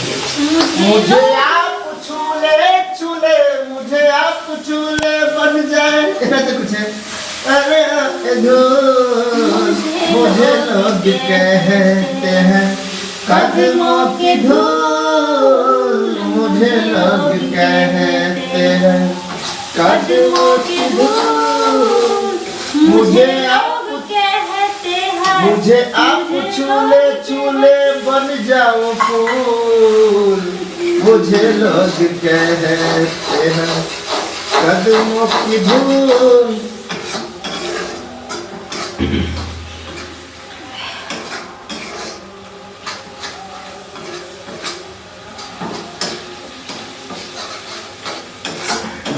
मुझे आप छूले मुझे आप छूले बन जाए ऐसे कुछ है। अरे मुझे लोग कहते हैं कदमों की धूल, मुझे लोग कहते हैं कदमों की धूल, मुझे आप छूले बन जाओ फूल, मुझे लोग कहते हैं कदमों की धूल।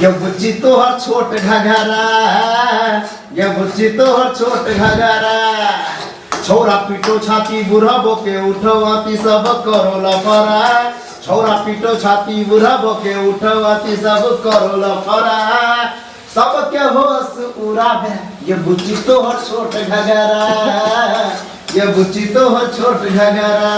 ये बुच्ची तो हर छोट घघरा, ये बुच्ची तो हर छोट घघरा, छोरा पीटो छाती बुढ़ा बोके उठवाती सब करो लफरा, छोरा पीटो छाती बुढ़ा बोके उठवाती सब करो लफरा, सबके होश उड़ावे ये बुच्ची तो हर छोट घघरा, ये बुच्ची तो हर छोट घघरा।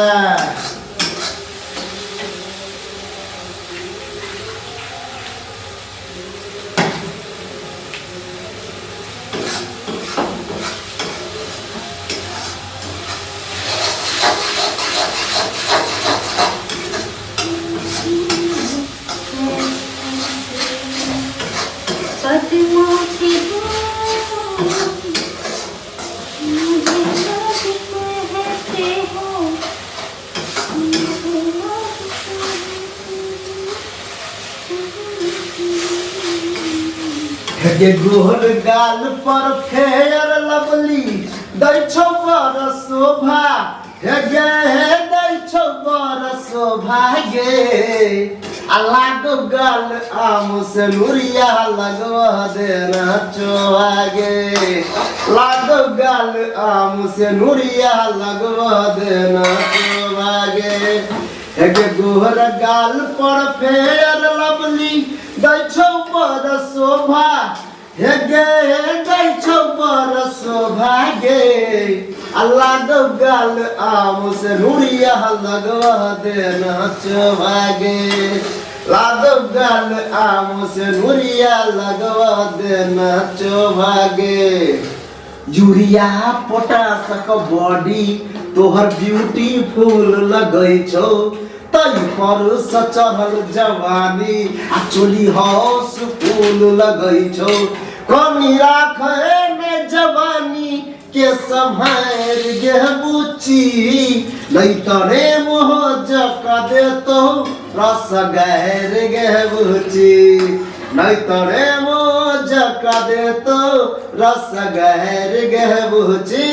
ये गोल गाल पर फेयर लवली दै छौ बर शोभा, हे दै छौ बर शोभा गे, लागो गाल आम से लुरिया लगवा देना चोहा गे, लागो गाल आम से लुरिया लगवा देना चोहा गे। हे गोल गाल पर फेयर लवली दै छौ बर शोभा, हे दै छौ बर शोभा गे, लागो गाल आम से लुरिया लगवा देना चोहा गे, लागो गाल आम से लुरिया लगवा देना चोहा गे। यूरिया पोटास का बॉडी तोहर ब्यूटीफुल लगै छौ, तई पर सचहल जवानी आ चोली हौस फूल लगै छौ, कमी राखे में जवानी के संभार गे बुच्ची, नहीं तरे मोह जका दे तो रस गहर गे बुच्ची, नहीं तरे मोह जका दे तो रस गहर गे बुच्ची।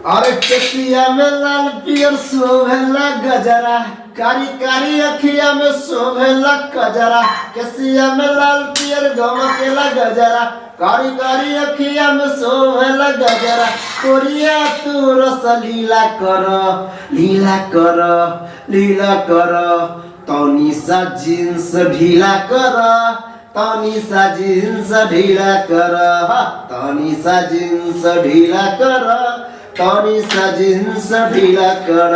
अरे केसिया में लाल पियर शोभेला गजरा, कारी कारी अखिया में शोभेला कजरा, केसिया में लाल पियर गमकेला गजरा, कारी कारी अखिया में शोभेला गजरा, कोरिया तू रस लीला कर लीला कर लीला कर, तनी सा जींस ढीला कर, तनी सा जींस ढीला कर, तनी सा जींस ढीला कर, तनी सा जींस ढीला कर,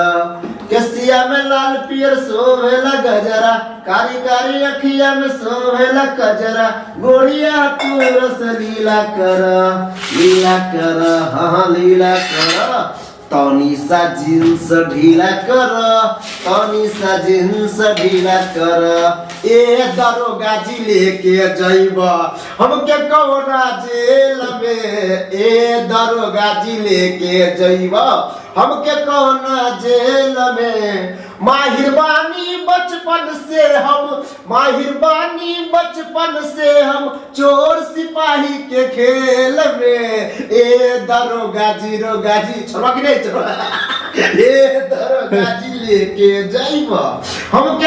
केसिया में लाल पियर शोभेला गजरा, कारी कारी अखिया में शोभेला कजरा, गोरिया तू रस लीला कर लीला कर, हाँ लीला कर, तनी सा जींस ढीला कर, तनी सा जींस ढीला कर। ए दरोगा जी लेके जइब हमके कौना जेल में, ए दरोगा जी लेके जइब हमके कौना जेल में, माहिर बानी बचपन से हम, माहिर बानी बचपन से हम चोर सिपाही के खेल में। ए दरोगा जी रोगा जी, छोड़वा कि नहीं छोड़वा? ए दरोगा जी लेके जाइब हमके